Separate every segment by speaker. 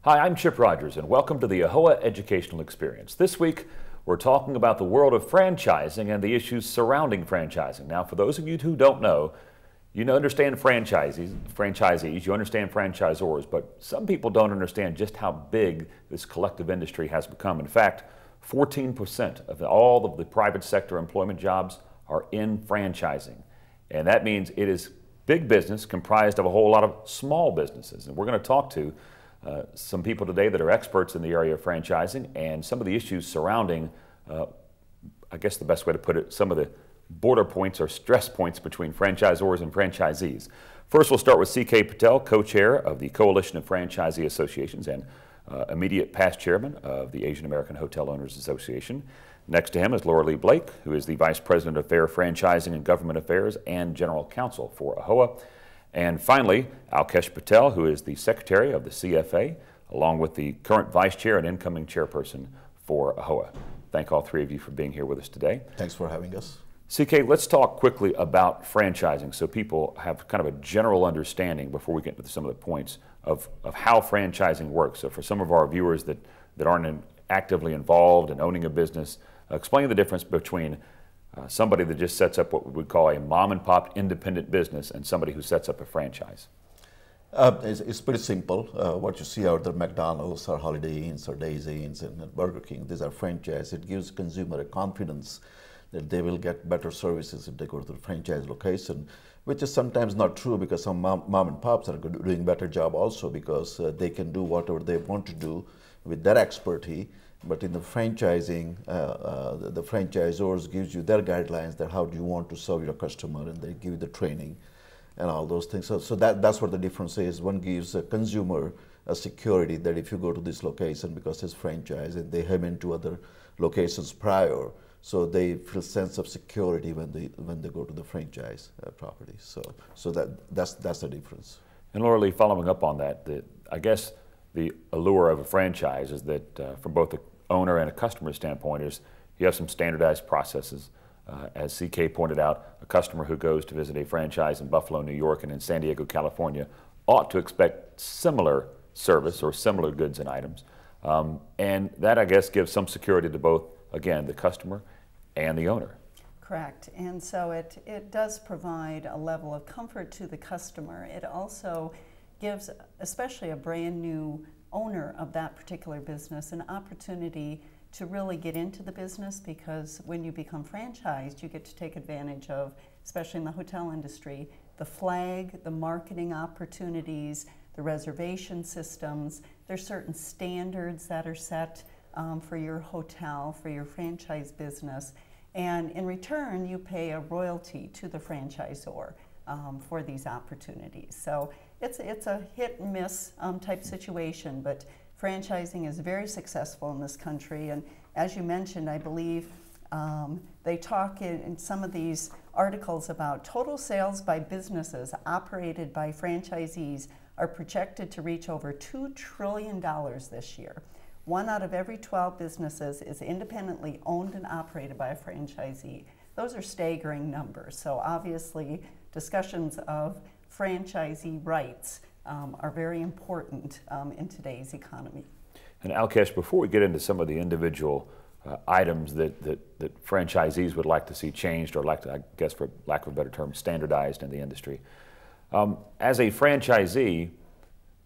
Speaker 1: Hi, I'm Chip Rogers, and welcome to the AAHOA Educational Experience. This week, we're talking about the world of franchising and the issues surrounding franchising. Now, for those of you who don't know, you understand franchisees, you understand franchisors, but some people don't understand just how big this collective industry has become. In fact, 14% of all of the private sector employment jobs are in franchising. And that means it is big business comprised of a whole lot of small businesses. And we're going to talk to some people today that are experts in the area of franchising and some of the issues surrounding, I guess the best way to put it, some of the border points or stress points between franchisors and franchisees. First, we'll start with C.K. Patel, co-chair of the Coalition of Franchisee Associations and immediate past chairman of the Asian American Hotel Owners Association. Next to him is Laura Lee Blake, who is the Vice President of Fair Franchising and Government Affairs and General Counsel for AAHOA. And finally, Alkesh Patel, who is the Secretary of the CFA, along with the current Vice Chair and incoming Chairperson for AAHOA. Thank all three of you for being here with us today.
Speaker 2: Thanks for having us.
Speaker 1: CK, let's talk quickly about franchising so people have kind of a general understanding before we get into some of the points of how franchising works. So for some of our viewers that aren't actively involved in owning a business, explain the difference between somebody that just sets up what we would call a mom and pop independent business and somebody who sets up a franchise.
Speaker 2: It's pretty simple. What you see out there, McDonald's or Holiday Inns or Days Inns and Burger King, these are franchise. It gives consumer a confidence that they will get better services if they go to the franchise location, which is sometimes not true because some mom and pops are doing better job also because they can do whatever they want to do with their expertise. But in the franchising, the franchisors gives you their guidelines that how do you want to serve your customer, and they give you the training and all those things. So that's what the difference is. One gives a consumer a security that if you go to this location because it's franchise and they have been to other locations prior, so they feel sense of security when they go to the franchise property. So that's the difference.
Speaker 1: And Laura Lee, following up on that, I guess the allure of a franchise is that from both the owner and a customer standpoint is you have some standardized processes. As CK pointed out, a customer who goes to visit a franchise in Buffalo, New York and in San Diego, California ought to expect similar service or similar goods and items. And that, I guess, gives some security to both, again, the customer and the owner.
Speaker 3: Correct. And so it does provide a level of comfort to the customer. It also gives, especially a brand new owner of that particular business, an opportunity to really get into the business, because when you become franchised, you get to take advantage of, especially in the hotel industry, the flag, the marketing opportunities, the reservation systems. There's certain standards that are set for your hotel, for your franchise business, and in return you pay a royalty to the franchisor for these opportunities. So it's a hit and miss type situation, but franchising is very successful in this country. And as you mentioned, I believe they talk in some of these articles about total sales by businesses operated by franchisees are projected to reach over $2 trillion this year. 1 out of every 12 businesses is independently owned and operated by a franchisee. Those are staggering numbers. So obviously, discussions of franchisee rights are very important in today's economy.
Speaker 1: And Alkesh, before we get into some of the individual items that franchisees would like to see changed, or like to, I guess for lack of a better term, standardized in the industry, as a franchisee,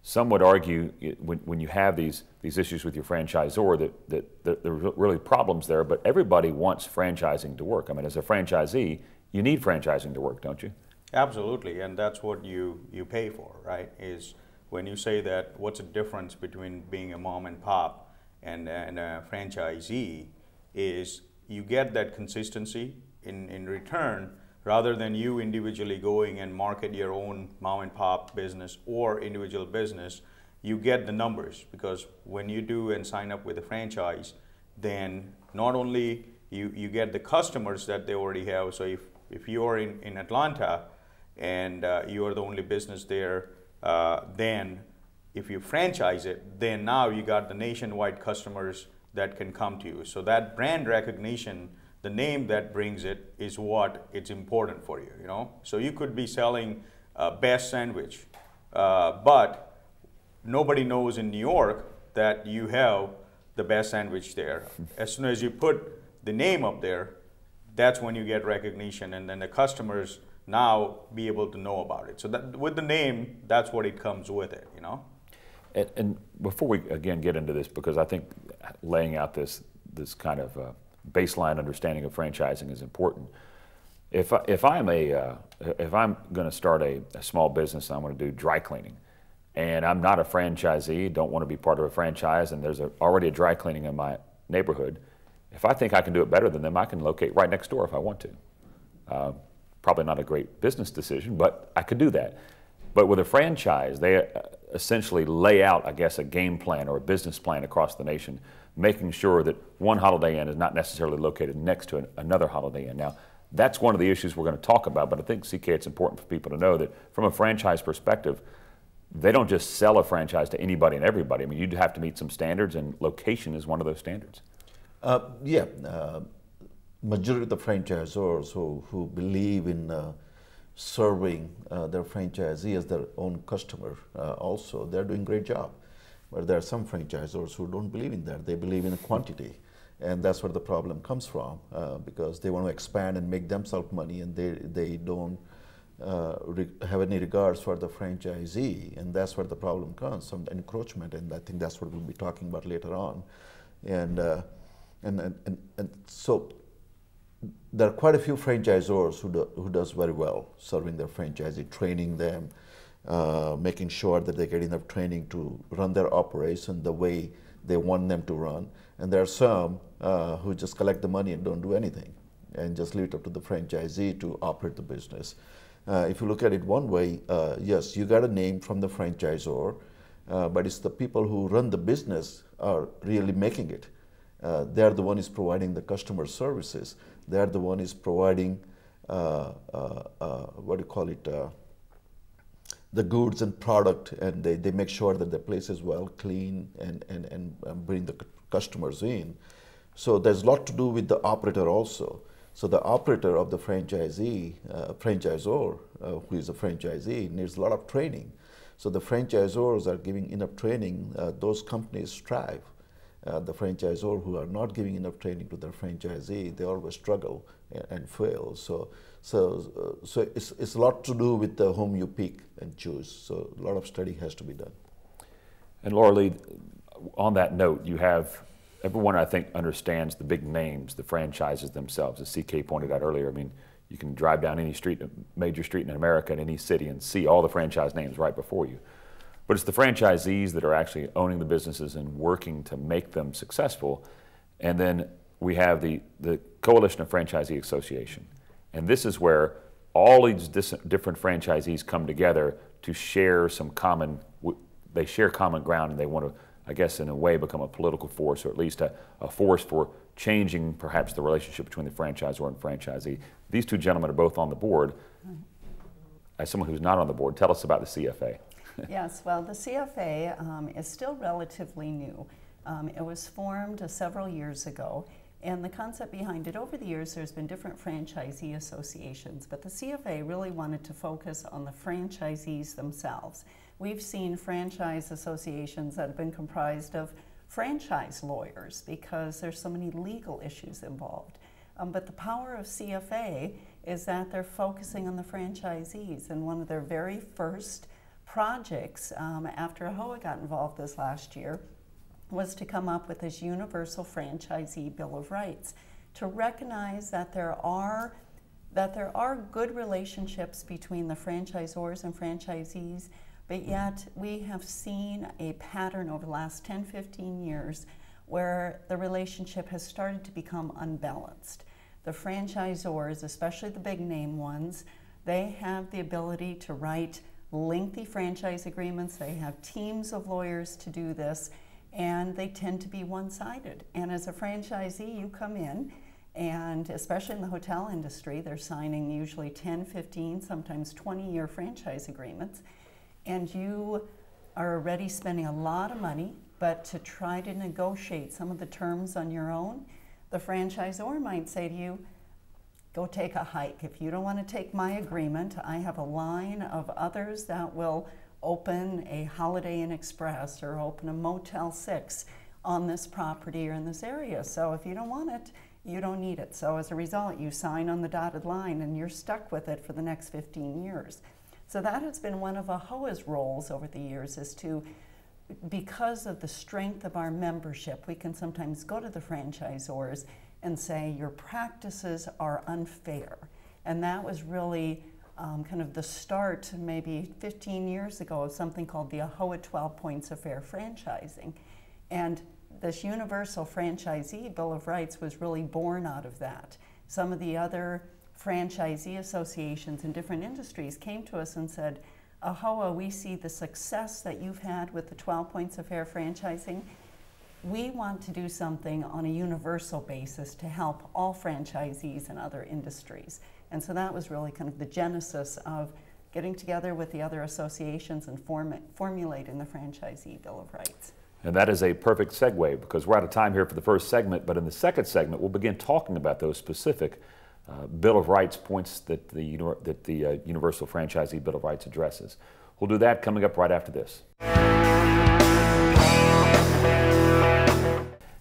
Speaker 1: some would argue when you have these issues with your franchisor that there are really problems there, but everybody wants franchising to work. I mean, as a franchisee, you need franchising to work, don't you?
Speaker 4: Absolutely, and that's what you pay for, right? Is when you say that what's the difference between being a mom and pop and a franchisee, is you get that consistency in return, rather than you individually going and market your own mom and pop business or individual business. You get the numbers, because when you do and sign up with a franchise, then not only you get the customers that they already have. So if you're in Atlanta and you are the only business there, then if you franchise it, then now you got the nationwide customers that can come to you. So that brand recognition, the name that brings it, is what it's important for you, you know. So you could be selling best sandwich, but nobody knows in New York that you have the best sandwich there. As soon as you put the name up there, that's when you get recognition, and then the customers now be able to know about it. So that with the name, that's what it comes with it, you know.
Speaker 1: And before we again get into this, because I think laying out this kind of baseline understanding of franchising is important. If I'm going to start a small business and I'm going to do dry cleaning, and I'm not a franchisee, don't want to be part of a franchise, and there's already a dry cleaning in my neighborhood, if I think I can do it better than them, I can locate right next door if I want to. Probably not a great business decision, but I could do that. But with a franchise, they essentially lay out, I guess, a game plan or a business plan across the nation, making sure that one Holiday Inn is not necessarily located next to another Holiday Inn. Now, that's one of the issues we're going to talk about, but I think, CK, it's important for people to know that from a franchise perspective, they don't just sell a franchise to anybody and everybody. I mean, you'd have to meet some standards, and location is one of those standards.
Speaker 2: Majority of the franchisors who believe in serving their franchisee as their own customer also, they're doing a great job. But there are some franchisors who don't believe in that. They believe in quantity. And that's where the problem comes from, because they want to expand and make themselves money, and they don't have any regards for the franchisee, and that's where the problem comes, some encroachment, and I think that's what we'll be talking about later on. And so there are quite a few franchisors who does very well serving their franchisee, training them, making sure that they get enough training to run their operation the way they want them to run. And there are some who just collect the money and don't do anything and just leave it up to the franchisee to operate the business. If you look at it one way, yes, you got a name from the franchisor, but it's the people who run the business are really making it. They're the one who's providing the customer services. They're the one who's providing, the goods and product, and they make sure that the place is well clean and bring the customers in. So there's a lot to do with the operator also. So the operator of the franchisor, who is a franchisee, needs a lot of training. So the franchisors are giving enough training, those companies strive. The franchisor who are not giving enough training to their franchisee, they always struggle and fail. So it's a lot to do with whom you pick and choose. So a lot of study has to be done.
Speaker 1: And Laura Lee, on that note, you have everyone, I think, understands the big names, the franchises themselves. As CK pointed out earlier, I mean, you can drive down any street, major street in America, in any city, and see all the franchise names right before you. But it's the franchisees that are actually owning the businesses and working to make them successful. And then we have the Coalition of Franchisee Association. And this is where all these different franchisees come together to share some common, they share common ground, and they want to, I guess, in a way, become a political force, or at least a force for changing perhaps the relationship between the franchisor and franchisee. These two gentlemen are both on the board. As someone who's not on the board, tell us about the CFA.
Speaker 3: Yes, well, the CFA is still relatively new. It was formed several years ago, and the concept behind it, over the years, there's been different franchisee associations, but the CFA really wanted to focus on the franchisees themselves. We've seen franchise associations that have been comprised of franchise lawyers because there's so many legal issues involved. But the power of CFA is that they're focusing on the franchisees, and one of their very first projects after AAHOA got involved this last year was to come up with this universal franchisee Bill of Rights to recognize that there are good relationships between the franchisors and franchisees, but yet we have seen a pattern over the last 10-15 years where the relationship has started to become unbalanced. The franchisors, especially the big name ones, they have the ability to write lengthy franchise agreements. They have teams of lawyers to do this, and they tend to be one-sided. And as a franchisee, you come in, and especially in the hotel industry, they're signing usually 10, 15, sometimes 20-year franchise agreements, and you are already spending a lot of money, but to try to negotiate some of the terms on your own, the franchisor might say to you, go take a hike. If you don't want to take my agreement, I have a line of others that will open a Holiday Inn Express or open a Motel 6 on this property or in this area. So if you don't want it, you don't need it. So as a result, you sign on the dotted line and you're stuck with it for the next 15 years. So that has been one of AAHOA's roles over the years, is to, because of the strength of our membership, we can sometimes go to the franchisors and say, your practices are unfair. And that was really kind of the start, maybe 15 years ago, of something called the AAHOA 12 Points of Fair Franchising. And this Universal Franchisee Bill of Rights was really born out of that. Some of the other franchisee associations in different industries came to us and said, AAHOA, we see the success that you've had with the 12 Points of Fair Franchising. We want to do something on a universal basis to help all franchisees in other industries. And so that was really kind of the genesis of getting together with the other associations and formulating the Franchisee Bill of Rights.
Speaker 1: And that is a perfect segue, because we're out of time here for the first segment, but in the second segment we'll begin talking about those specific Bill of Rights points that the Universal Franchisee Bill of Rights addresses. We'll do that coming up right after this.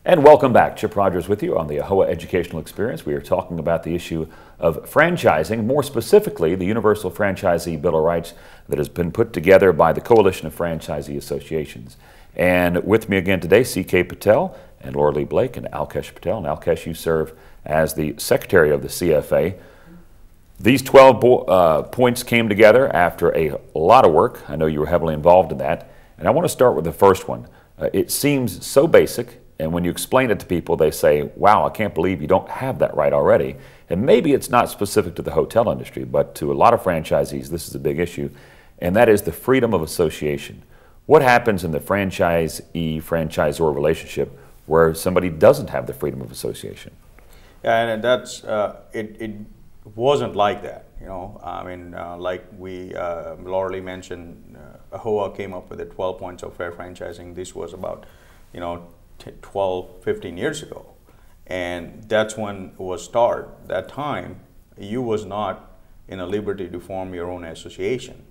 Speaker 1: And welcome back. Chip Rogers with you on the AAHOA Educational Experience. We are talking about the issue of franchising, more specifically the Universal Franchisee Bill of Rights that has been put together by the Coalition of Franchisee Associations. And with me again today, C.K. Patel and Laura Lee Blake and Alkesh Patel. And Alkesh, you serve as the Secretary of the CFA. These 12 points came together after a lot of work. I know you were heavily involved in that. And I want to start with the first one. It seems so basic, and when you explain it to people, they say, wow, I can't believe you don't have that right already. And maybe it's not specific to the hotel industry, but to a lot of franchisees, this is a big issue, and that is the freedom of association. What happens in the franchisee-franchisor relationship where somebody doesn't have the freedom of association?
Speaker 4: Yeah, and that's, it wasn't like that, you know. I mean, like Laura Lee mentioned, AAHOA came up with the 12 points of fair franchising. This was about, 12, 15 years ago. And that's when it was started. That time, you was not in a liberty to form your own association.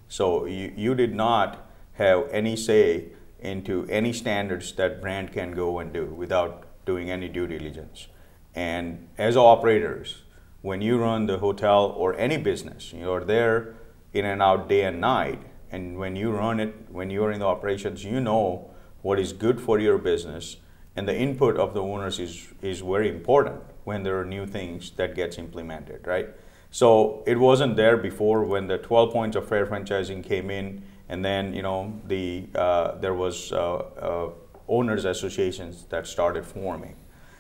Speaker 4: So you did not have any say into any standards that brand can go and do without doing any due diligence. And as operators, when you run the hotel or any business, you're there in and out day and night, and when you run it, when you're in the operations, you know what is good for your business, and the input of the owners is very important when there are new things that gets implemented, right? So it wasn't there before when the 12 points of fair franchising came in, and then there was owners associations that started forming.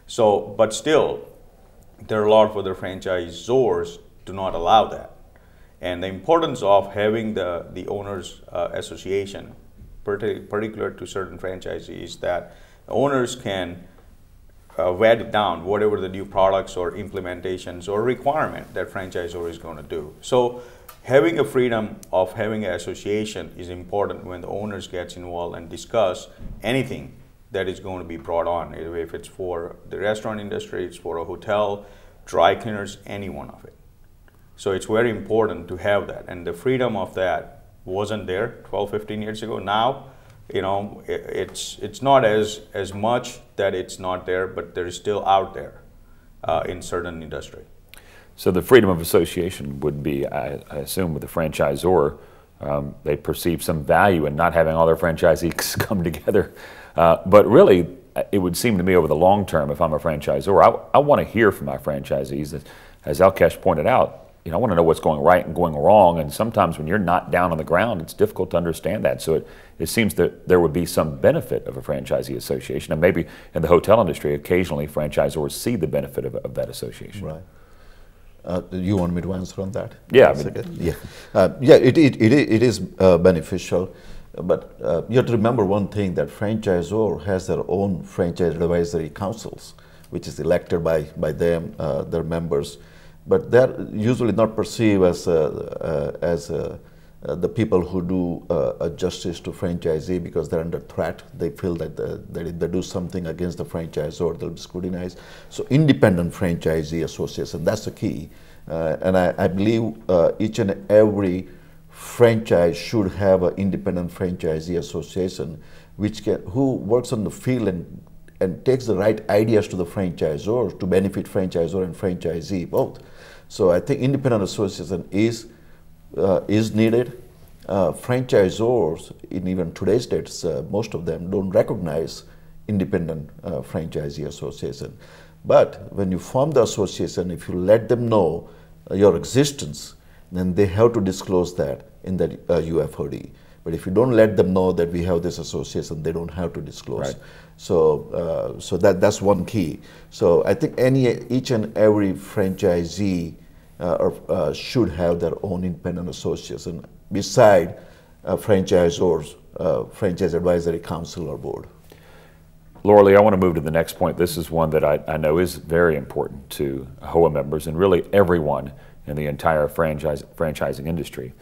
Speaker 4: So, but still, there are a lot of other franchisors do not allow that. And the importance of having the owners association, particular to certain franchisees, that owners can vet down whatever the new products or implementations or requirement that franchisor is going to do. So having a freedom of having an association is important when the owners gets involved and discuss anything that is going to be brought on, if it's for the restaurant industry, it's for a hotel, dry cleaners, any one of it. So it's very important to have that, and the freedom of that wasn't there 12, 15 years ago. Now, it's not as much that it's not there, but they're still out there in certain industry.
Speaker 1: So the freedom of association would be, I assume, with the franchisor, they perceive some value in not having all their franchisees come together. But really, it would seem to me over the long term, if I'm a franchisor, I want to hear from my franchisees. As Alkesh pointed out, I want to know what's going right and going wrong. And sometimes when you're not down on the ground, it's difficult to understand that. So it seems that there would be some benefit of a franchisee association. And maybe in the hotel industry, occasionally franchisors see the benefit of that association.
Speaker 2: Right. You want me to answer on that?
Speaker 1: Yeah.
Speaker 2: It is beneficial. But you have to remember one thing, that franchisor has their own franchise advisory councils, which is elected by them, their members. But they're usually not perceived as the people who do justice to franchisee, because they're under threat. They feel that if they do something against the franchisor, they'll be scrutinized. So independent franchisee association, that's the key. And I believe each and every franchise should have an independent franchisee association who works on the field and takes the right ideas to the franchisor to benefit franchisor and franchisee both. So I think independent association is needed. Franchisors in even today's states, most of them don't recognize independent franchisee association. But when you form the association, if you let them know your existence, then they have to disclose that in the UFOD. But if you don't let them know that we have this association, they don't have to disclose.
Speaker 1: Right.
Speaker 2: So, that's one key. So I think each and every franchisee should have their own independent association beside franchisors, franchise advisory council or board.
Speaker 1: Laura Lee, I want to move to the next point. This is one that I know is very important to AAHOA members and really everyone in the entire franchising industry.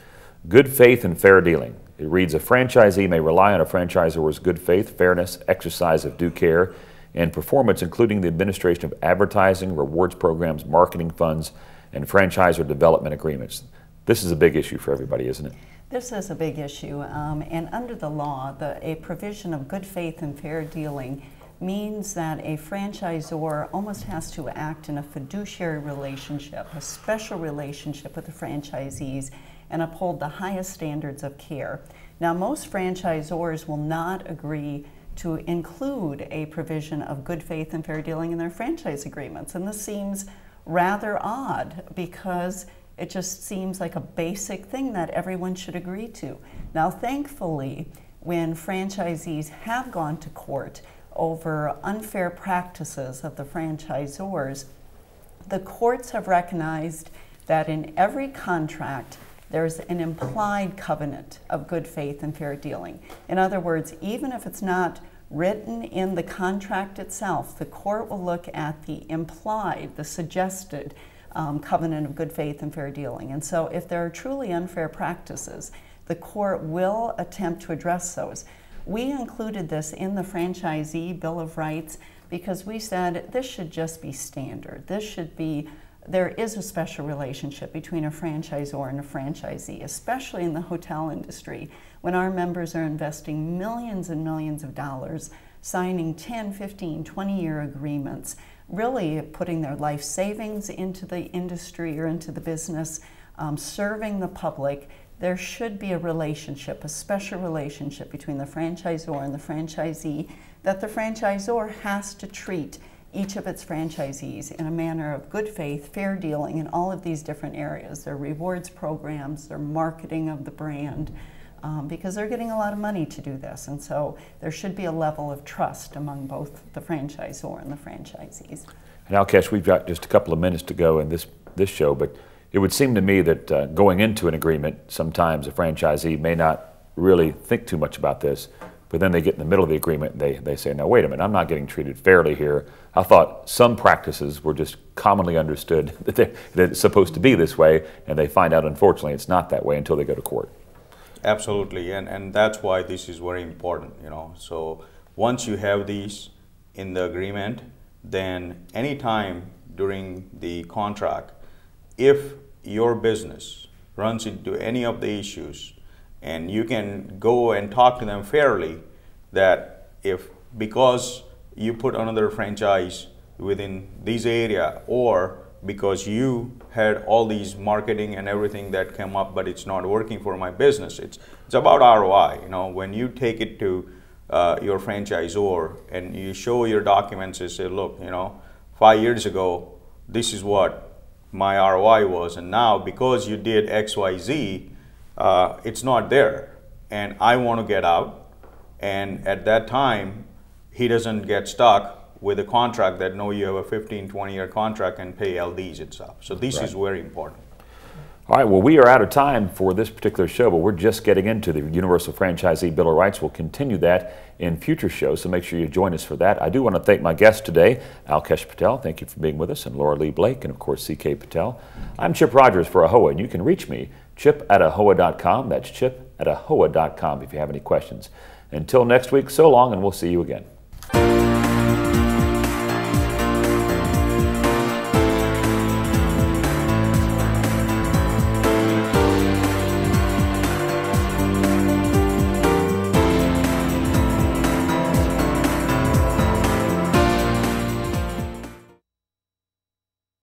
Speaker 1: Good faith and fair dealing. It reads, a franchisee may rely on a franchisor's good faith, fairness, exercise of due care, and performance, including the administration of advertising, rewards programs, marketing funds, and franchisor development agreements. This is a big issue for everybody, isn't it?
Speaker 3: This is a big issue, and under the law, a provision of good faith and fair dealing means that a franchisor almost has to act in a fiduciary relationship, a special relationship with the franchisees, and uphold the highest standards of care. Now, most franchisors will not agree to include a provision of good faith and fair dealing in their franchise agreements, and this seems rather odd because it just seems like a basic thing that everyone should agree to. Now, thankfully, when franchisees have gone to court over unfair practices of the franchisors, the courts have recognized that in every contract there's an implied covenant of good faith and fair dealing. In other words, even if it's not written in the contract itself, the court will look at the implied, the suggested covenant of good faith and fair dealing. And so if there are truly unfair practices, the court will attempt to address those. We included this in the Franchisee Bill of Rights because we said this should just be standard. This should be, there is a special relationship between a franchisor and a franchisee, especially in the hotel industry, when our members are investing millions and millions of dollars, signing 10, 15, 20-year agreements, really putting their life savings into the industry or into the business, serving the public. There should be a relationship, a special relationship between the franchisor and the franchisee, that the franchisor has to treat each of its franchisees in a manner of good faith, fair dealing in all of these different areas, their rewards programs, their marketing of the brand, because they're getting a lot of money to do this. And so there should be a level of trust among both the franchisor and the franchisees.
Speaker 1: And Alkesh, we've got just a couple of minutes to go in this show, but it would seem to me that going into an agreement, sometimes a franchisee may not really think too much about this, but then they get in the middle of the agreement and they say, no, wait a minute, I'm not getting treated fairly here. I thought some practices were just commonly understood that it's supposed to be this way, and they find out, unfortunately, it's not that way until they go to court.
Speaker 4: Absolutely, and that's why this is very important, you know. So once you have these in the agreement, then anytime during the contract, if your business runs into any of the issues, and you can go and talk to them fairly, that if because you put another franchise within this area, or because you had all these marketing and everything that came up, but it's not working for my business. It's about ROI. You know, when you take it to your franchisor and you show your documents and say, look, you know, 5 years ago, this is what my ROI was, and now because you did X, Y, Z, it's not there, and I want to get out. And at that time, he doesn't get stuck with a contract that no, you have a 15, 20-year contract and pay LDs and stuff. So this is very important.
Speaker 1: All right, well, we are out of time for this particular show, but we're just getting into the Universal Franchisee Bill of Rights. We'll continue that in future shows, so make sure you join us for that. I do want to thank my guests today, Alkesh Patel, thank you for being with us, and Laura Lee Blake, and of course, C.K. Patel. I'm Chip Rogers for AAHOA, and you can reach me, chip@AAHOA.com. That's chip@AAHOA.com if you have any questions. Until next week, so long, and we'll see you again.